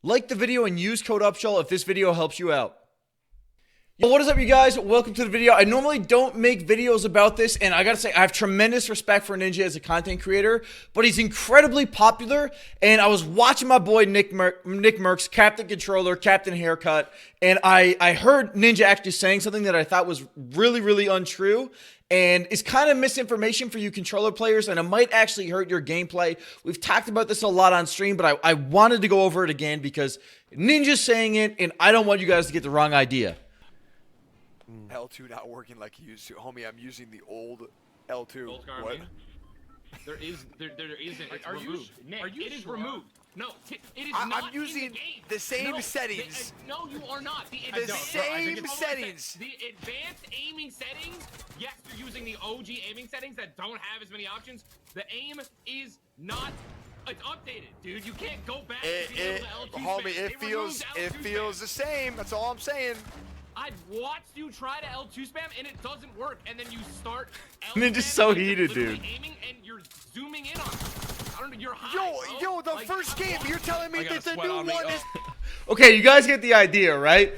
Like the video and use code Upshall if this video helps you out. Yo, what is up, you guys? Welcome to the video. I normally don't make videos about this, and I gotta say, I have tremendous respect for Ninja as a content creator, but he's incredibly popular, and I was watching my boy Nick Merckx, Captain Controller, Captain Haircut, and I heard Ninja actually saying something that I thought was really untrue, and it's kind of misinformation for you controller players, and it might actually hurt your gameplay. We've talked about this a lot on stream, but I wanted to go over it again because Ninja's saying it, and I don't want you guys to get the wrong idea. L2 not working like you used to. Homie, I'm using the old L2. Old What? There isn't. It's Are you removed. Nick, are you it is sure? removed. No, it is I'm not using in the game. the same No, settings. No, you are not. The The same settings. The advanced aiming settings, yes, you're using the OG aiming settings that don't have as many options. The aim is not... It's updated, dude. You can't go back to the L2 Homie, spam. it feels the same. That's all I'm saying. I've watched you try to L2 spam and it doesn't work, and then you start L2 Ninja's so and you're heated, literally dude. Aiming and you're zooming in on it. I don't know, you're high, Yo, the first game, you're telling me that the new one is... Okay, you guys get the idea, right?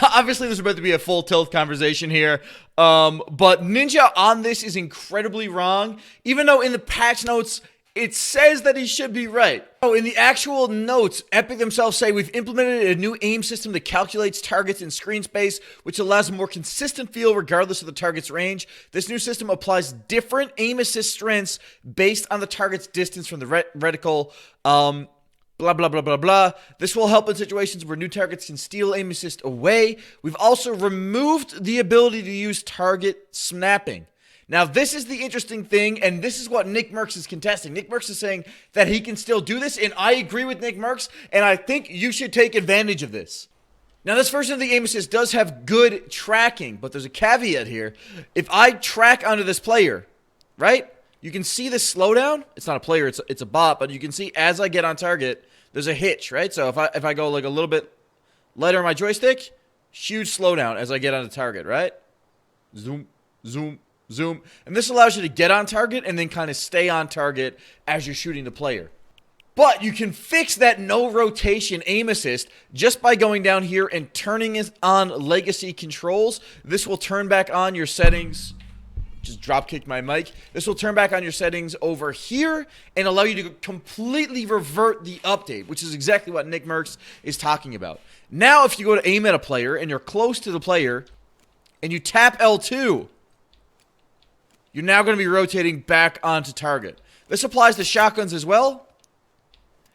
Obviously, there's about to be a full tilt conversation here. But Ninja on this is incredibly wrong, even though in the patch notes, it says that he should be right. Oh, in the actual notes, Epic themselves say, we've implemented a new aim system that calculates targets in screen space, which allows a more consistent feel regardless of the target's range. This new system applies different aim assist strengths based on the target's distance from the reticle. Blah, blah, blah, blah, blah. This will help in situations where new targets can steal aim assist away. We've also removed the ability to use target snapping. Now, this is the interesting thing, and this is what Nick Merckx is contesting. Nick Merckx is saying that he can still do this, and I agree with Nick Merckx, and I think you should take advantage of this. Now, this version of the aim assist does have good tracking, but there's a caveat here. If I track onto this player, right, you can see the slowdown. It's not a player, it's a bot, but you can see as I get on target, there's a hitch, right? So if I go like a little bit lighter on my joystick, huge slowdown as I get on the target, right? Zoom, zoom, zoom. And this allows you to get on target and then kind of stay on target as you're shooting the player. But you can fix that no rotation aim assist just by going down here and turning it on legacy controls. This will turn back on your settings. Just drop kicked my mic. This will turn back on your settings over here and allow you to completely revert the update, which is exactly what Nick Merckx is talking about. Now, if you go to aim at a player and you're close to the player and you tap L2, you're now going to be rotating back onto target. This applies to shotguns as well.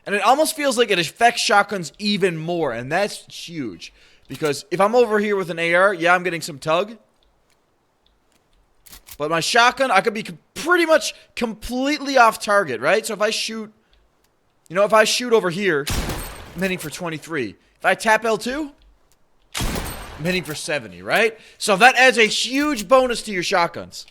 And it almost feels like it affects shotguns even more. And that's huge. Because if I'm over here with an AR, yeah, I'm getting some tug. But my shotgun, I could be pretty much completely off target, right? So if I shoot, you know, if I shoot over here, I'm hitting for 23. If I tap L2, I'm hitting for 70, right? So that adds a huge bonus to your shotguns.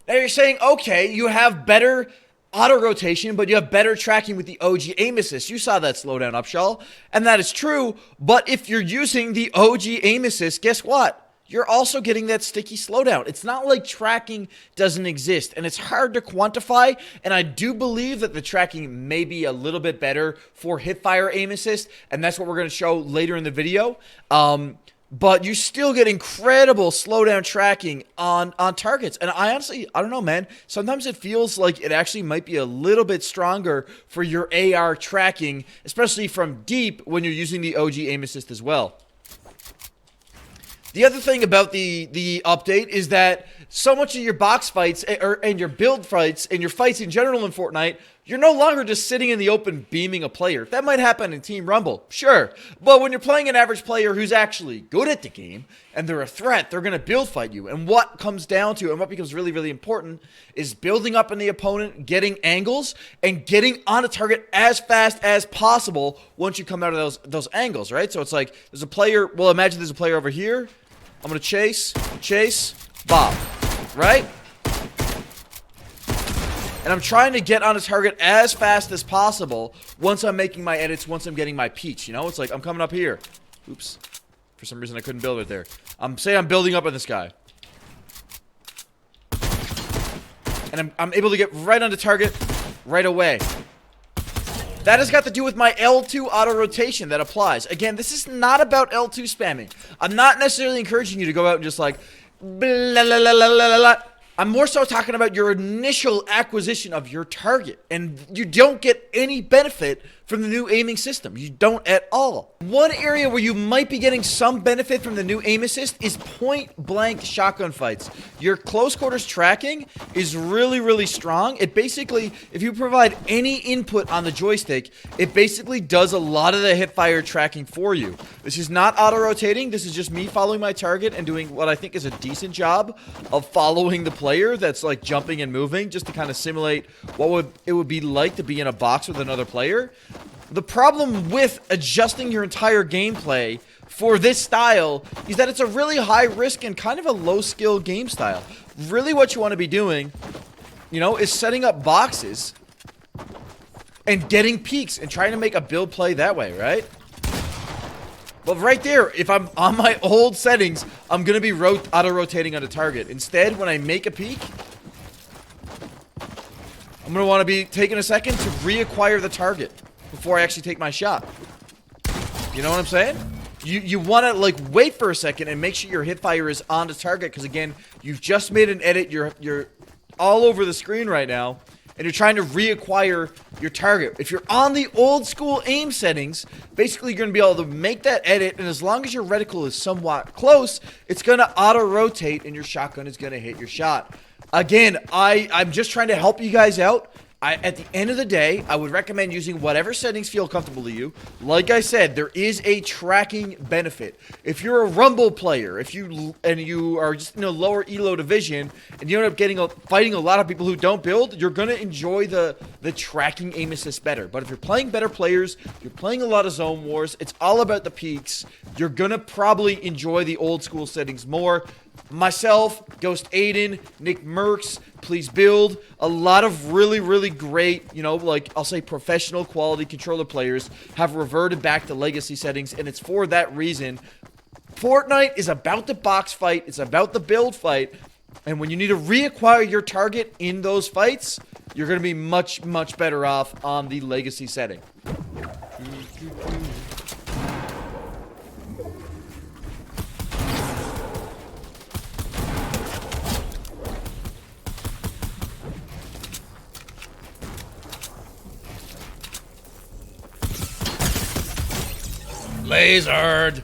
Now you're saying, okay, you have better auto-rotation, but you have better tracking with the OG aim assist. You saw that slowdown, Upshall, and that is true, but if you're using the OG aim assist, guess what? You're also getting that sticky slowdown. It's not like tracking doesn't exist, and it's hard to quantify, and I do believe that the tracking may be a little bit better for Hipfire aim assist, and that's what we're going to show later in the video. But you still get incredible slowdown tracking on targets. And I honestly, I don't know, man. Sometimes it feels like it actually might be a little bit stronger for your AR tracking, especially from deep when you're using the OG aim assist as well. The other thing about the update is that so much of your box fights and your build fights and your fights in general in Fortnite, you're no longer just sitting in the open beaming a player. That might happen in Team Rumble, sure. But when you're playing an average player who's actually good at the game and they're a threat, they're going to build fight you. And what comes down to, and what becomes really important, is building up in the opponent, getting angles, and getting on a target as fast as possible once you come out of those angles, right? So it's like, there's a player, well, imagine there's a player over here. I'm going to chase, bop, right? And I'm trying to get on a target as fast as possible once I'm making my edits, once I'm getting my peach, you know? It's like, I'm coming up here. Oops. For some reason, I couldn't build it there. Say I'm building up on this guy. And I'm able to get right onto target right away. That has got to do with my L2 auto rotation that applies. Again, this is not about L2 spamming. I'm not necessarily encouraging you to go out and just like blah, blah, blah, blah, blah, blah. I'm more so talking about your initial acquisition of your target, and you don't get any benefit from the new aiming system. You don't at all. One area where you might be getting some benefit from the new aim assist is point-blank shotgun fights. Your close quarters tracking is really, really strong. It basically, if you provide any input on the joystick, it basically does a lot of the hipfire tracking for you. This is not auto-rotating. This is just me following my target and doing what I think is a decent job of following the player that's like jumping and moving, just to kind of simulate what it would be like to be in a box with another player. The problem with adjusting your entire gameplay for this style is that it's a really high risk and kind of a low skill game style. Really what you want to be doing, you know, is setting up boxes and getting peaks and trying to make a build play that way, right? But right there, if I'm on my old settings, I'm going to be auto-rotating on a target. Instead, when I make a peak, I'm going to want to be taking a second to reacquire the target before I actually take my shot. You know what I'm saying? You want to like wait for a second and make sure your hipfire is on the target, because again, you've just made an edit. You're all over the screen right now, and you're trying to reacquire your target. If you're on the old school aim settings, basically you're going to be able to make that edit, and as long as your reticle is somewhat close, it's going to auto-rotate and your shotgun is going to hit your shot. Again, I'm just trying to help you guys out. At the end of the day, I would recommend using whatever settings feel comfortable to you. Like I said, there is a tracking benefit. If you're a Rumble player, if you are just in a lower elo division, and you end up fighting a lot of people who don't build, you're gonna enjoy the tracking aim assist better. But if you're playing better players, you're playing a lot of zone wars, it's all about the peaks, you're gonna probably enjoy the old school settings more. Myself, Ghost Aiden, Nick Merckx, Please Build, a lot of really, really great, you know, like I'll say professional quality controller players have reverted back to legacy settings, and it's for that reason. Fortnite is about the box fight, it's about the build fight, and when you need to reacquire your target in those fights, you're going to be much, much better off on the legacy setting. Lasered.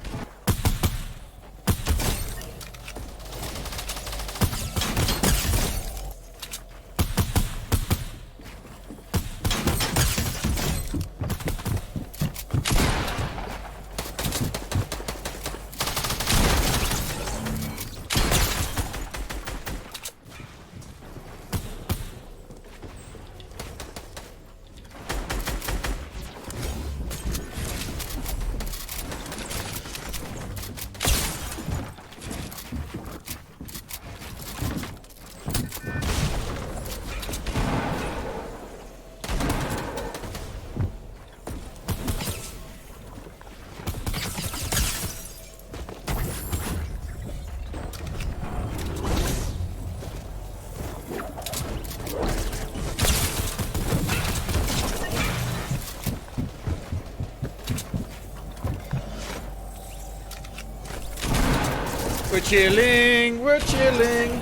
We're chilling, we're chilling.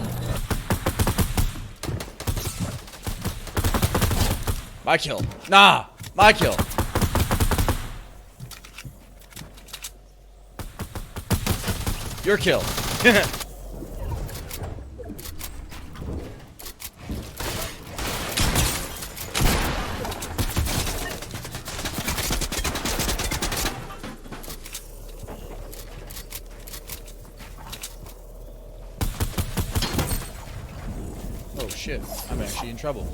My kill. Nah, my kill. Your kill. Oh shit, I'm actually in trouble.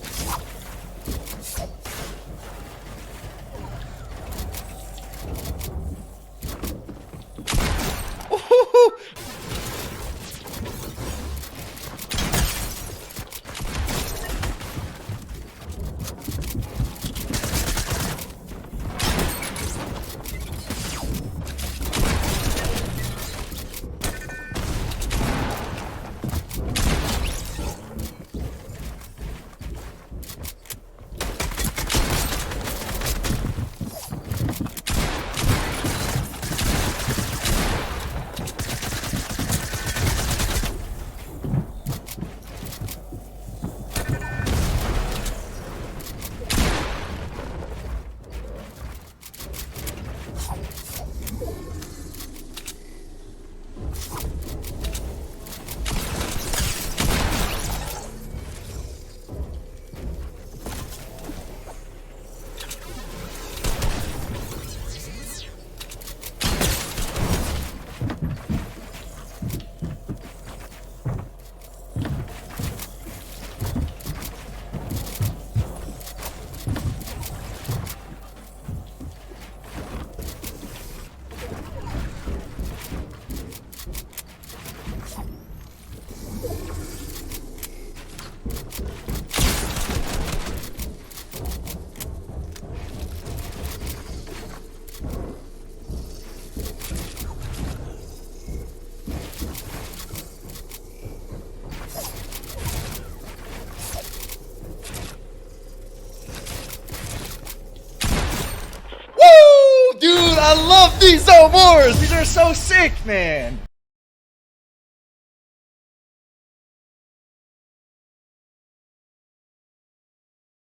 These are wars. These are so sick, man.